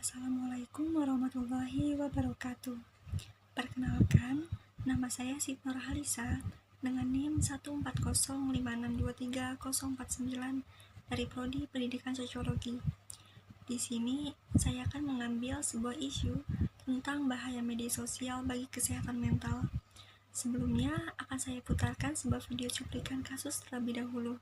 Assalamualaikum warahmatullahi wabarakatuh. Perkenalkan, nama saya Siti Nurhalisa dengan NIM 14056230049 dari Prodi Pendidikan Sosiologi. Di sini, saya akan mengambil sebuah isu tentang bahaya media sosial bagi kesehatan mental. Sebelumnya, akan saya putarkan sebuah video cuplikan kasus terlebih dahulu.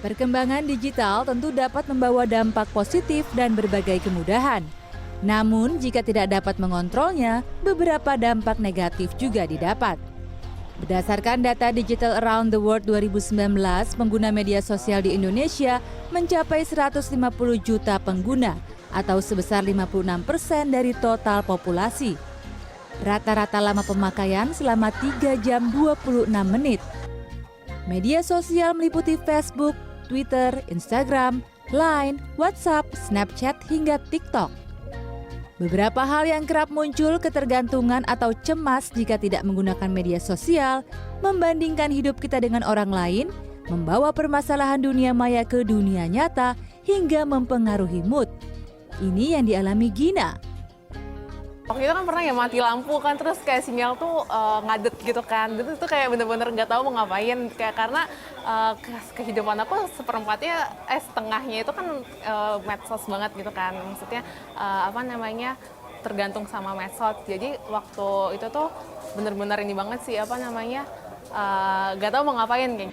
Perkembangan digital tentu dapat membawa dampak positif dan berbagai kemudahan. Namun, jika tidak dapat mengontrolnya, beberapa dampak negatif juga didapat. Berdasarkan data Digital Around the World 2019, pengguna media sosial di Indonesia mencapai 150 juta pengguna atau sebesar 56% dari total populasi. Rata-rata lama pemakaian selama 3 jam 26 menit. Media sosial meliputi Facebook, Twitter, Instagram, Line, WhatsApp, Snapchat, hingga TikTok. Beberapa hal yang kerap muncul ketergantungan atau cemas jika tidak menggunakan media sosial, membandingkan hidup kita dengan orang lain, membawa permasalahan dunia maya ke dunia nyata, hingga mempengaruhi mood. Ini yang dialami Gina. Waktu itu kan pernah ya mati lampu kan, terus kayak sinyal tuh ngadet gitu kan. Itu tuh kayak bener-bener nggak tahu mau ngapain. Kayak karena kehidupan aku seperempatnya, setengahnya itu kan medsos banget gitu kan. Maksudnya tergantung sama medsos. Jadi waktu itu tuh bener-bener ini banget sih nggak tahu mau ngapain kayak.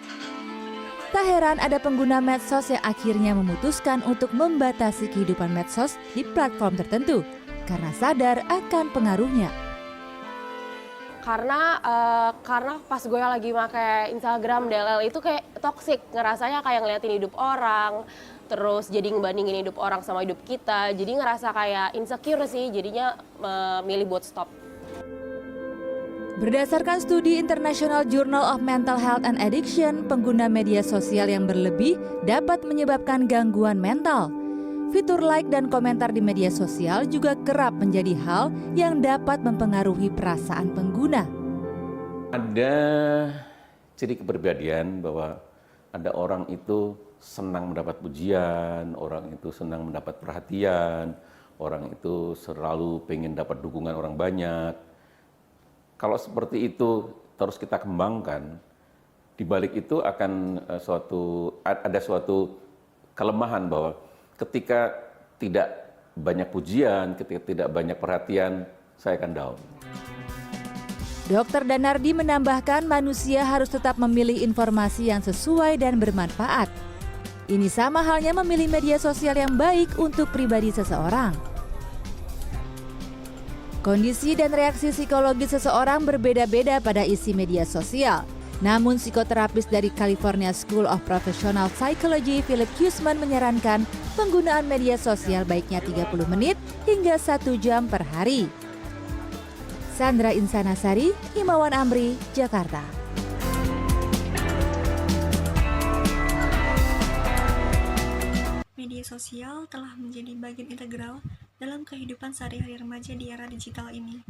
Tak heran ada pengguna medsos yang akhirnya memutuskan untuk membatasi kehidupan medsos di platform tertentu karena sadar akan pengaruhnya. Karena pas gue lagi pakai Instagram DLL itu kayak toksik, ngerasanya kayak ngeliatin hidup orang, terus jadi ngebandingin hidup orang sama hidup kita, jadi ngerasa kayak insecure sih, jadinya milih buat stop. Berdasarkan studi International Journal of Mental Health and Addiction, pengguna media sosial yang berlebih dapat menyebabkan gangguan mental. Fitur like dan komentar di media sosial juga kerap menjadi hal yang dapat mempengaruhi perasaan pengguna. Ada ciri kepribadian bahwa ada orang itu senang mendapat pujian, orang itu senang mendapat perhatian, orang itu selalu pengen dapat dukungan orang banyak. Kalau seperti itu terus kita kembangkan, di balik itu akan ada suatu kelemahan bahwa ketika tidak banyak pujian, ketika tidak banyak perhatian, saya akan down. Dr. Danardi menambahkan manusia harus tetap memilih informasi yang sesuai dan bermanfaat. Ini sama halnya memilih media sosial yang baik untuk pribadi seseorang. Kondisi dan reaksi psikologis seseorang berbeda-beda pada isi media sosial. Namun psikoterapis dari California School of Professional Psychology, Philip Huseman menyarankan penggunaan media sosial baiknya 30 menit hingga 1 jam per hari. Sandra Insanasari, Himawan Amri, Jakarta. Media sosial telah menjadi bagian integral dalam kehidupan sehari-hari remaja di era digital ini.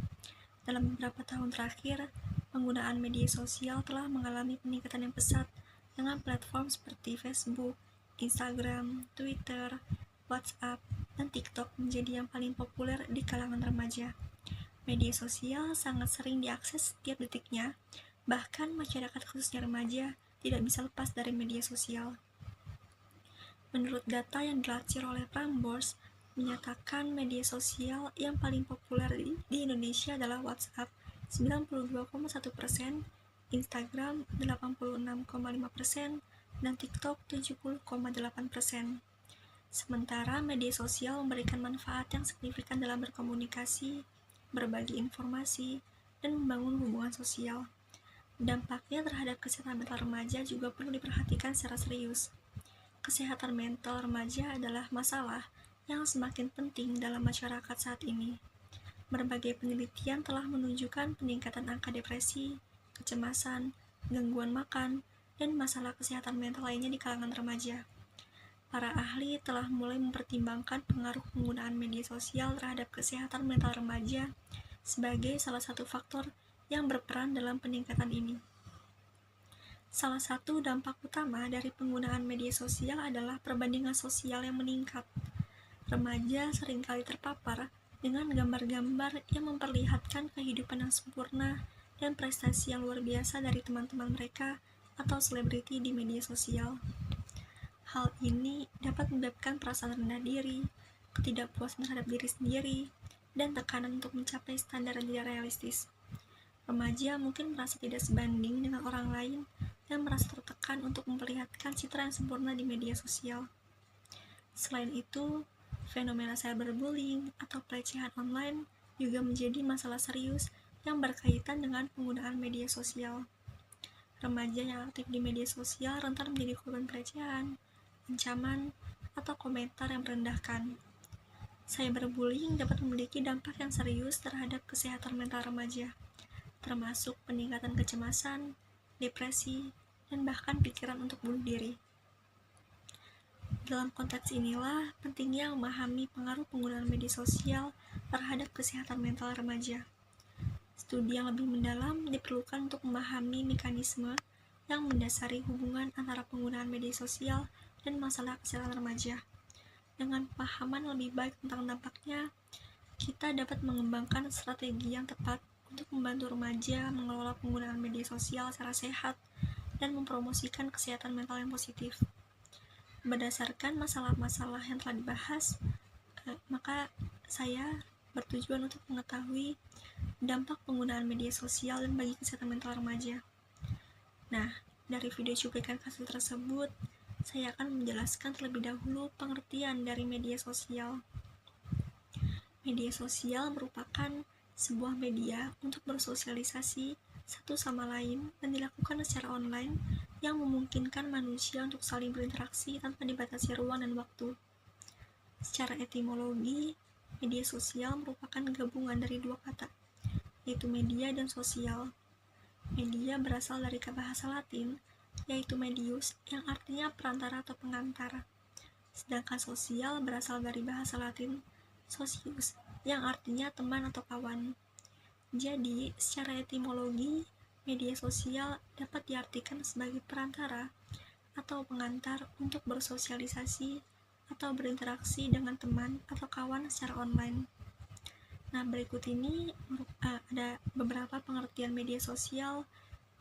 Dalam beberapa tahun terakhir, penggunaan media sosial telah mengalami peningkatan yang pesat dengan platform seperti Facebook, Instagram, Twitter, WhatsApp, dan TikTok menjadi yang paling populer di kalangan remaja. Media sosial sangat sering diakses setiap detiknya, bahkan masyarakat khususnya remaja tidak bisa lepas dari media sosial. Menurut data yang dilansir oleh Prambors, menyatakan media sosial yang paling populer di Indonesia adalah WhatsApp 92,1%, Instagram 86,5%, dan TikTok 70,8%. Sementara media sosial memberikan manfaat yang signifikan dalam berkomunikasi, berbagi informasi, dan membangun hubungan sosial. Dampaknya terhadap kesehatan mental remaja juga perlu diperhatikan secara serius. Kesehatan mental remaja adalah masalah yang semakin penting dalam masyarakat saat ini. Berbagai penelitian telah menunjukkan peningkatan angka depresi, kecemasan, gangguan makan, dan masalah kesehatan mental lainnya di kalangan remaja. para ahli telah mulai mempertimbangkan pengaruh penggunaan media sosial terhadap kesehatan mental remaja sebagai salah satu faktor yang berperan dalam peningkatan ini. Salah satu dampak utama dari penggunaan media sosial adalah perbandingan sosial yang meningkat. Remaja seringkali terpapar dengan gambar-gambar yang memperlihatkan kehidupan yang sempurna dan prestasi yang luar biasa dari teman-teman mereka atau selebriti di media sosial. Hal ini dapat menyebabkan perasaan rendah diri, ketidakpuasan terhadap diri sendiri, dan tekanan untuk mencapai standar yang tidak realistis. Remaja mungkin merasa tidak sebanding dengan orang lain dan merasa tertekan untuk memperlihatkan citra yang sempurna di media sosial. Selain itu, fenomena cyberbullying atau pelecehan online juga menjadi masalah serius yang berkaitan dengan penggunaan media sosial. Remaja yang aktif di media sosial rentan menjadi korban pelecehan, ancaman, atau komentar yang merendahkan. Cyberbullying dapat memiliki dampak yang serius terhadap kesehatan mental remaja, termasuk peningkatan kecemasan, depresi, dan bahkan pikiran untuk bunuh diri. Dalam konteks inilah pentingnya memahami pengaruh penggunaan media sosial terhadap kesehatan mental remaja. Studi yang lebih mendalam diperlukan untuk memahami mekanisme yang mendasari hubungan antara penggunaan media sosial dan masalah kesehatan remaja. Dengan pemahaman lebih baik tentang dampaknya, kita dapat mengembangkan strategi yang tepat untuk membantu remaja mengelola penggunaan media sosial secara sehat dan mempromosikan kesehatan mental yang positif. Berdasarkan masalah-masalah yang telah dibahas, maka saya bertujuan untuk mengetahui dampak penggunaan media sosial dan bagi kesehatan mental remaja. Nah, dari video cuplikan kasus tersebut, saya akan menjelaskan terlebih dahulu pengertian dari media sosial. Media sosial merupakan sebuah media untuk bersosialisasi satu sama lain dan dilakukan secara online yang memungkinkan manusia untuk saling berinteraksi tanpa dibatasi ruang dan waktu. Secara etimologi, media sosial merupakan gabungan dari dua kata, yaitu media dan sosial. Media berasal dari bahasa Latin, yaitu medius, yang artinya perantara atau pengantar. Sedangkan sosial berasal dari bahasa Latin socius, yang artinya teman atau kawan. Jadi, secara etimologi, media sosial dapat diartikan sebagai perantara atau pengantar untuk bersosialisasi atau berinteraksi dengan teman atau kawan secara online. Nah, berikut ini ada beberapa pengertian media sosial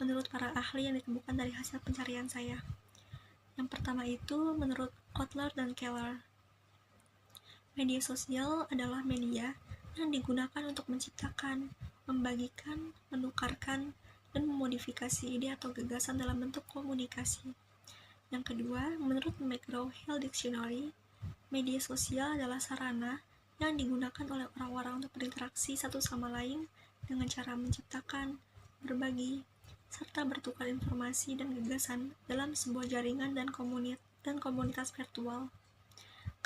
menurut para ahli yang ditemukan dari hasil pencarian saya. Yang pertama itu menurut Kotler dan Keller. Media sosial adalah media yang digunakan untuk menciptakan, membagikan, menukarkan, dan memodifikasi ide atau gagasan dalam bentuk komunikasi. Yang kedua, menurut McGraw-Hill Dictionary, media sosial adalah sarana yang digunakan oleh orang-orang untuk berinteraksi satu sama lain dengan cara menciptakan, berbagi, serta bertukar informasi dan gagasan dalam sebuah jaringan dan komunitas virtual.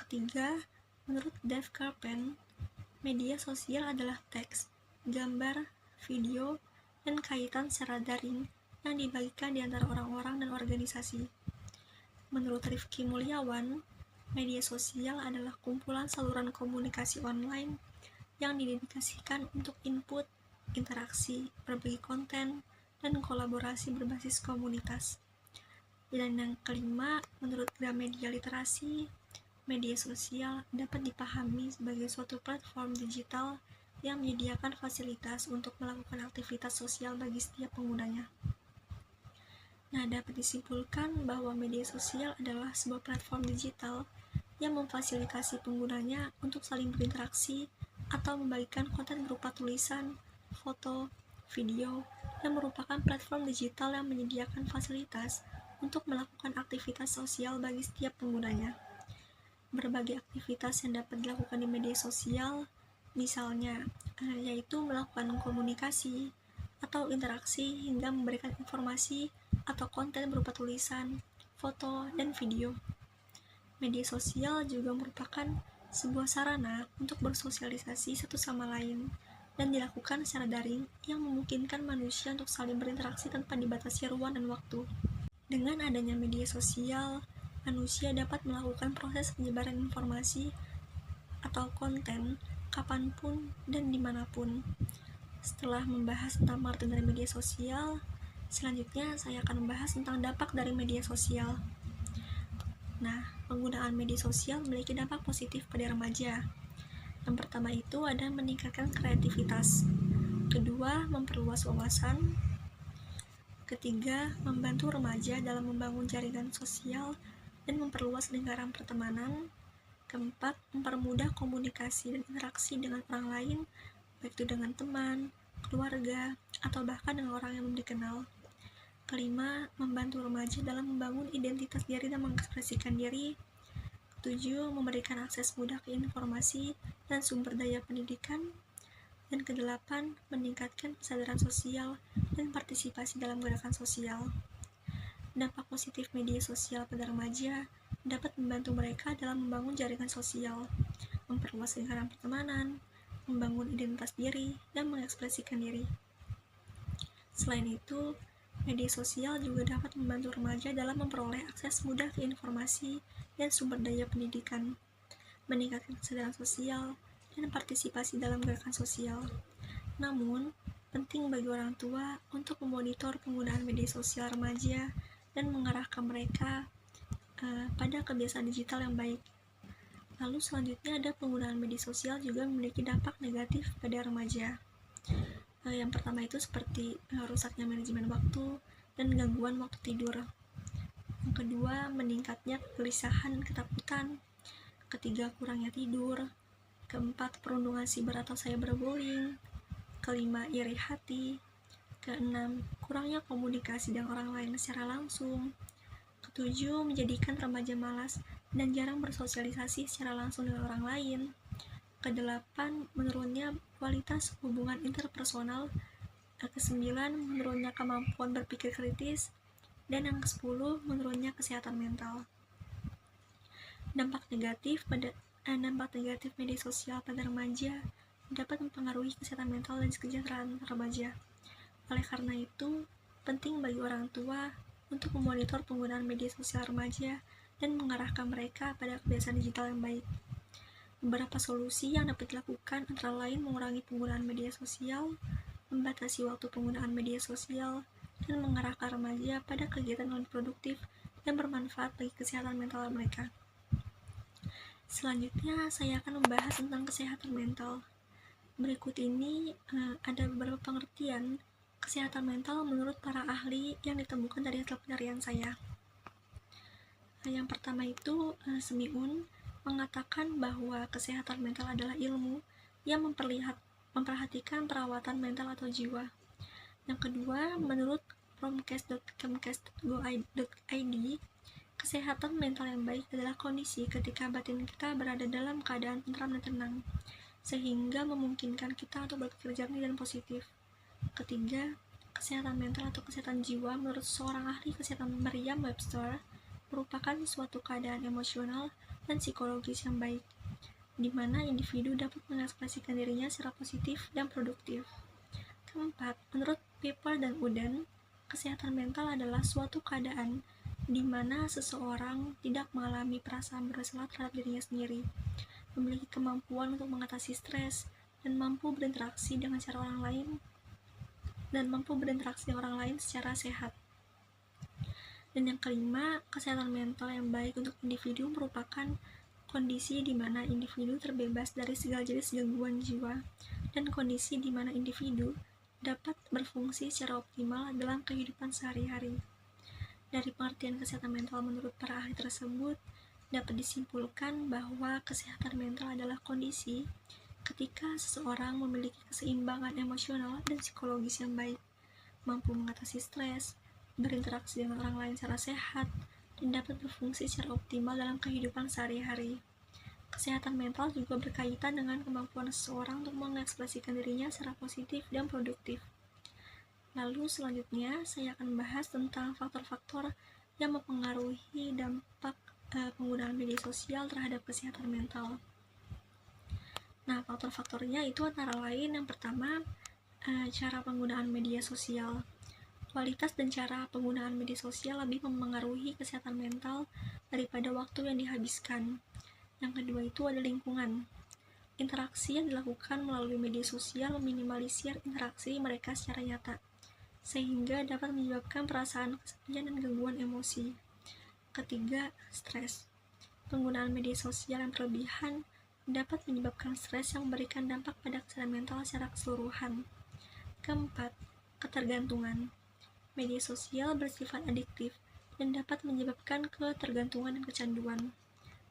Ketiga, menurut Dave Karpen, media sosial adalah teks, gambar, video, dan kaitan secara daring yang dibagikan di antara orang-orang dan organisasi. Menurut Rifki Mulyawan, media sosial adalah kumpulan saluran komunikasi online yang didedikasikan untuk input, interaksi, berbagi konten, dan kolaborasi berbasis komunitas. Dan yang kelima, menurut Gramedia Literasi, media sosial dapat dipahami sebagai suatu platform digital yang menyediakan fasilitas untuk melakukan aktivitas sosial bagi setiap penggunanya. Nah, dapat disimpulkan bahwa media sosial adalah sebuah platform digital yang memfasilitasi penggunanya untuk saling berinteraksi atau membagikan konten berupa tulisan, foto, video, dan merupakan platform digital yang menyediakan fasilitas untuk melakukan aktivitas sosial bagi setiap penggunanya. Berbagai aktivitas yang dapat dilakukan di media sosial, misalnya, yaitu melakukan komunikasi atau interaksi hingga memberikan informasi atau konten berupa tulisan, foto, dan video. Media sosial juga merupakan sebuah sarana untuk bersosialisasi satu sama lain dan dilakukan secara daring yang memungkinkan manusia untuk saling berinteraksi tanpa dibatasi ruang dan waktu. Dengan adanya media sosial, manusia dapat melakukan proses penyebaran informasi atau konten kapanpun dan dimanapun. Setelah membahas tentang marketing dari media sosial, selanjutnya saya akan membahas tentang dampak dari media sosial. Nah, penggunaan media sosial memiliki dampak positif pada remaja. Yang pertama itu ada meningkatkan kreativitas. Kedua, memperluas wawasan. Ketiga, membantu remaja dalam membangun jaringan sosial dan memperluas lingkaran pertemanan. Keempat, mempermudah komunikasi dan interaksi dengan orang lain, baik itu dengan teman, keluarga, atau bahkan dengan orang yang belum dikenal. Kelima, membantu remaja dalam membangun identitas diri dan mengekspresikan diri. Ketujuh, memberikan akses mudah ke informasi dan sumber daya pendidikan. Dan kedelapan, meningkatkan kesadaran sosial dan partisipasi dalam gerakan sosial. Dampak positif media sosial pada remaja dapat membantu mereka dalam membangun jaringan sosial, memperluas lingkaran pertemanan, membangun identitas diri, dan mengekspresikan diri. Selain itu, media sosial juga dapat membantu remaja dalam memperoleh akses mudah ke informasi dan sumber daya pendidikan, meningkatkan kesadaran sosial, dan partisipasi dalam gerakan sosial. Namun, penting bagi orang tua untuk memonitor penggunaan media sosial remaja dan mengarahkan mereka pada kebiasaan digital yang baik. Lalu selanjutnya ada penggunaan media sosial juga memiliki dampak negatif pada remaja. Yang pertama itu seperti rusaknya manajemen waktu dan gangguan waktu tidur. Yang kedua, meningkatnya kegelisahan dan ketakutan. Ketiga, kurangnya tidur. Keempat, perundungan siber atau cyberbullying. Kelima, iri hati. Keenam, kurangnya komunikasi dengan orang lain secara langsung. Ketujuh, menjadikan remaja malas dan jarang bersosialisasi secara langsung dengan orang lain. Kedelapan, menurunnya kualitas hubungan interpersonal. Kesembilan, menurunnya kemampuan berpikir kritis. Dan yang ke-10, menurunnya kesehatan mental. Dampak negatif media sosial pada remaja dapat mempengaruhi kesehatan mental dan kesejahteraan remaja. Oleh karena itu, penting bagi orang tua untuk memonitor penggunaan media sosial remaja dan mengarahkan mereka pada kebiasaan digital yang baik. Beberapa solusi yang dapat dilakukan antara lain mengurangi penggunaan media sosial, membatasi waktu penggunaan media sosial, dan mengarahkan remaja pada kegiatan non produktif yang bermanfaat bagi kesehatan mental mereka. Selanjutnya, saya akan membahas tentang kesehatan mental. Berikut ini ada beberapa pengertian kesehatan mental menurut para ahli yang ditemukan dari hasil penelitian saya. Yang pertama itu, Semiun mengatakan bahwa kesehatan mental adalah ilmu yang memperhatikan perawatan mental atau jiwa. Yang kedua, menurut promcast.kemcast.go.id, kesehatan mental yang baik adalah kondisi ketika batin kita berada dalam keadaan tentram dan tenang, sehingga memungkinkan kita untuk berpikir jernih dan positif. Ketiga, kesehatan mental atau kesehatan jiwa menurut seorang ahli kesehatan Merriam-Webster merupakan suatu keadaan emosional dan psikologis yang baik, di mana individu dapat mengekspresikan dirinya secara positif dan produktif. Keempat, menurut Piper dan Uden, kesehatan mental adalah suatu keadaan di mana seseorang tidak mengalami perasaan bersalah terhadap dirinya sendiri, memiliki kemampuan untuk mengatasi stres, dan mampu berinteraksi dengan orang lain secara sehat. Dan yang kelima, kesehatan mental yang baik untuk individu merupakan kondisi di mana individu terbebas dari segala jenis gangguan jiwa dan kondisi di mana individu dapat berfungsi secara optimal dalam kehidupan sehari-hari. Dari pengertian kesehatan mental menurut para ahli tersebut, dapat disimpulkan bahwa kesehatan mental adalah kondisi ketika seseorang memiliki keseimbangan emosional dan psikologis yang baik, mampu mengatasi stres, berinteraksi dengan orang lain secara sehat, dan dapat berfungsi secara optimal dalam kehidupan sehari-hari. Kesehatan mental juga berkaitan dengan kemampuan seseorang untuk mengekspresikan dirinya secara positif dan produktif. Lalu selanjutnya saya akan membahas tentang faktor-faktor yang mempengaruhi dampak penggunaan media sosial terhadap kesehatan mental. Nah, faktor-faktornya itu antara lain yang pertama, cara penggunaan media sosial. Kualitas dan cara penggunaan media sosial lebih memengaruhi kesehatan mental daripada waktu yang dihabiskan. Yang kedua itu ada lingkungan. Interaksi yang dilakukan melalui media sosial meminimalisir interaksi mereka secara nyata, sehingga dapat menyebabkan perasaan kesepian dan gangguan emosi. Ketiga, stres. Penggunaan media sosial yang berlebihan dapat menyebabkan stres yang memberikan dampak pada kesehatan mental secara keseluruhan. Keempat, ketergantungan. Media sosial bersifat adiktif dan dapat menyebabkan ketergantungan dan kecanduan.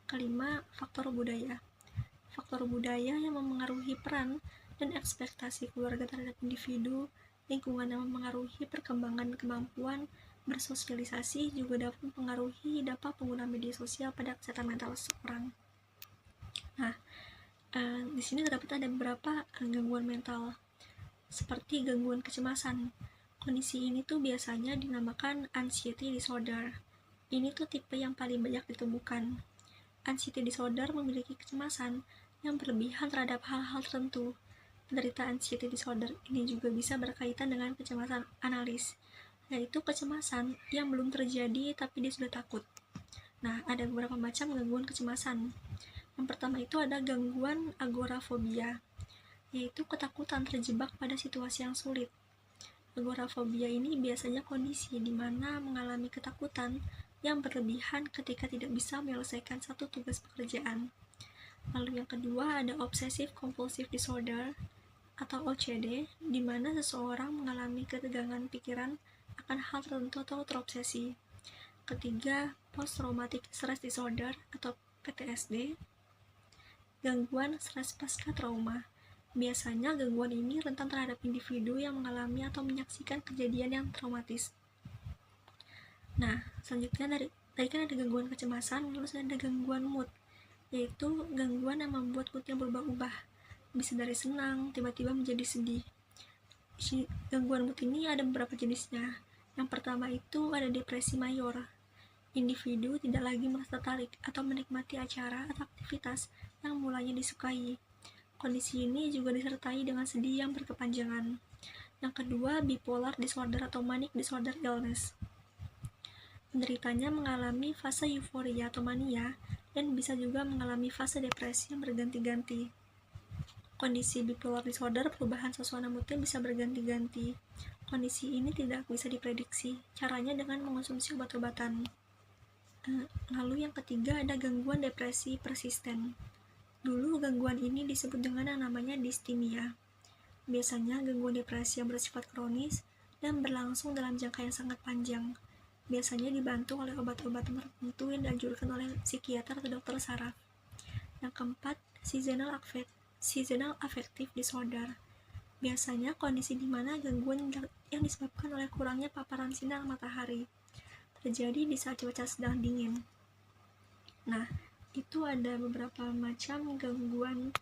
Kelima, faktor budaya. Faktor budaya yang memengaruhi peran dan ekspektasi keluarga terhadap individu, lingkungan yang memengaruhi perkembangan kemampuan bersosialisasi juga dapat mempengaruhi dampak penggunaan media sosial pada kesehatan mental seseorang. Nah, di sini terdapat ada beberapa gangguan mental, seperti gangguan kecemasan. Kondisi ini tuh biasanya dinamakan anxiety disorder. Ini tuh tipe yang paling banyak ditemukan. Anxiety disorder memiliki kecemasan yang berlebihan terhadap hal-hal tertentu. Penderita anxiety disorder ini juga bisa berkaitan dengan kecemasan analis, yaitu kecemasan yang belum terjadi tapi dia sudah takut. Nah, ada beberapa macam gangguan kecemasan. Yang pertama itu ada gangguan agorafobia, yaitu ketakutan terjebak pada situasi yang sulit. Agorafobia ini biasanya kondisi di mana mengalami ketakutan yang berlebihan ketika tidak bisa menyelesaikan satu tugas pekerjaan. Lalu yang kedua ada obsessive compulsive disorder atau OCD, di mana seseorang mengalami ketegangan pikiran akan hal tertentu atau terobsesi. Ketiga, post traumatic stress disorder atau PTSD, gangguan stres pasca trauma. Biasanya gangguan ini rentan terhadap individu yang mengalami atau menyaksikan kejadian yang traumatis. Nah, selanjutnya tadi kan ada gangguan kecemasan, lalu ada gangguan mood, yaitu gangguan yang membuat moodnya berubah-ubah, bisa dari senang, tiba-tiba menjadi sedih. Gangguan mood ini ada beberapa jenisnya. Yang pertama itu ada depresi mayor. Individu tidak lagi merasa tertarik atau menikmati acara atau aktivitas yang mulanya disukai. Kondisi ini juga disertai dengan sedih yang berkepanjangan. Yang kedua, bipolar disorder atau manic disorder illness. Penderitanya mengalami fase euforia atau mania dan bisa juga mengalami fase depresi yang berganti-ganti. Kondisi bipolar disorder, perubahan suasana moodnya bisa berganti-ganti. Kondisi ini tidak bisa diprediksi. Caranya dengan mengonsumsi obat-obatan. Lalu yang ketiga ada gangguan depresi persisten. Dulu gangguan ini disebut dengan yang namanya distimia. Biasanya gangguan depresi yang bersifat kronis dan berlangsung dalam jangka yang sangat panjang. Biasanya dibantu oleh obat-obatan tertentu yang dianjurkan oleh psikiater atau dokter saraf. Yang keempat, seasonal affective disorder. Biasanya kondisi di mana gangguan yang disebabkan oleh kurangnya paparan sinar matahari terjadi di saat cuaca sedang dingin. Nah, itu ada beberapa macam gangguan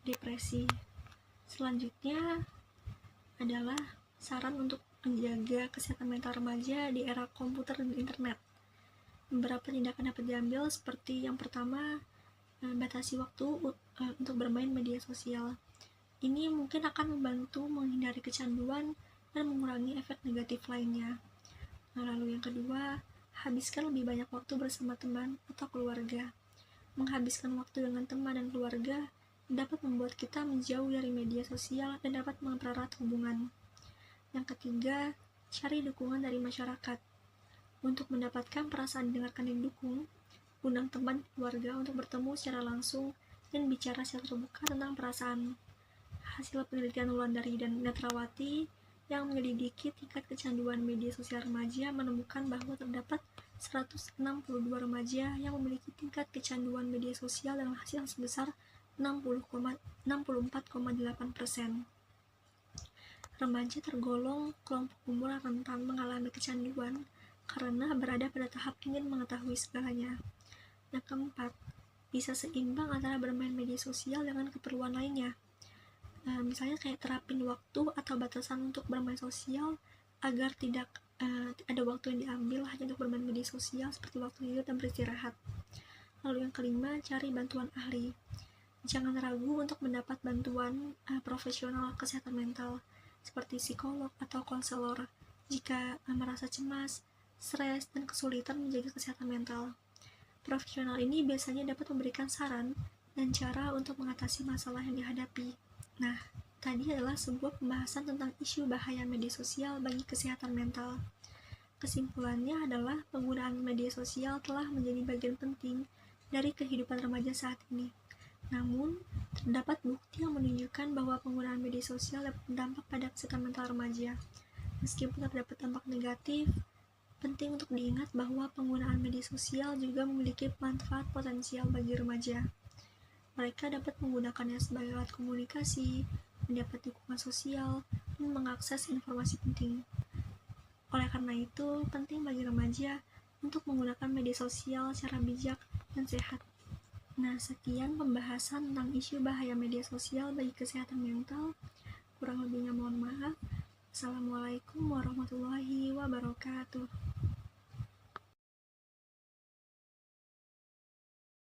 depresi. Selanjutnya adalah saran untuk menjaga kesehatan mental remaja di era komputer dan internet. Beberapa tindakan dapat diambil seperti yang pertama, batasi waktu untuk bermain media sosial. Ini mungkin akan membantu menghindari kecanduan dan mengurangi efek negatif lainnya. Lalu yang kedua, habiskan lebih banyak waktu bersama teman atau keluarga. Menghabiskan waktu dengan teman dan keluarga dapat membuat kita menjauh dari media sosial dan dapat mempererat hubungan. Yang ketiga, cari dukungan dari masyarakat. Untuk mendapatkan perasaan didengarkan dan didukung, undang teman keluarga untuk bertemu secara langsung dan bicara secara terbuka tentang perasaan. Hasil penelitian Wulandari dan Netrawati yang menyelidiki tingkat kecanduan media sosial remaja menemukan bahwa terdapat 162 remaja yang memiliki tingkat kecanduan media sosial dengan hasil sebesar 64,8%. Remaja tergolong kelompok umur rentan mengalami kecanduan karena berada pada tahap ingin mengetahui segalanya. Yang keempat, bisa seimbang antara bermain media sosial dengan keperluan lainnya. Misalnya kayak terapin waktu atau batasan untuk bermain sosial agar tidak ada waktu yang diambil hanya untuk bermain media sosial seperti waktu tidur dan beristirahat. Lalu yang kelima, cari bantuan ahli. Jangan ragu untuk mendapat bantuan profesional kesehatan mental seperti psikolog atau konselor jika merasa cemas, stres, dan kesulitan menjaga kesehatan mental. Profesional ini biasanya dapat memberikan saran dan cara untuk mengatasi masalah yang dihadapi. Nah, tadi adalah sebuah pembahasan tentang isu bahaya media sosial bagi kesehatan mental. Kesimpulannya adalah penggunaan media sosial telah menjadi bagian penting dari kehidupan remaja saat ini. Namun, terdapat bukti yang menunjukkan bahwa penggunaan media sosial dapat berdampak pada kesehatan mental remaja. Meskipun terdapat dampak negatif, penting untuk diingat bahwa penggunaan media sosial juga memiliki manfaat potensial bagi remaja. Mereka dapat menggunakannya sebagai alat komunikasi, mendapat dukungan sosial, dan mengakses informasi penting. Oleh karena itu, penting bagi remaja untuk menggunakan media sosial secara bijak dan sehat. Nah, sekian pembahasan tentang isu bahaya media sosial bagi kesehatan mental. Kurang lebihnya mohon maaf. Assalamualaikum warahmatullahi wabarakatuh.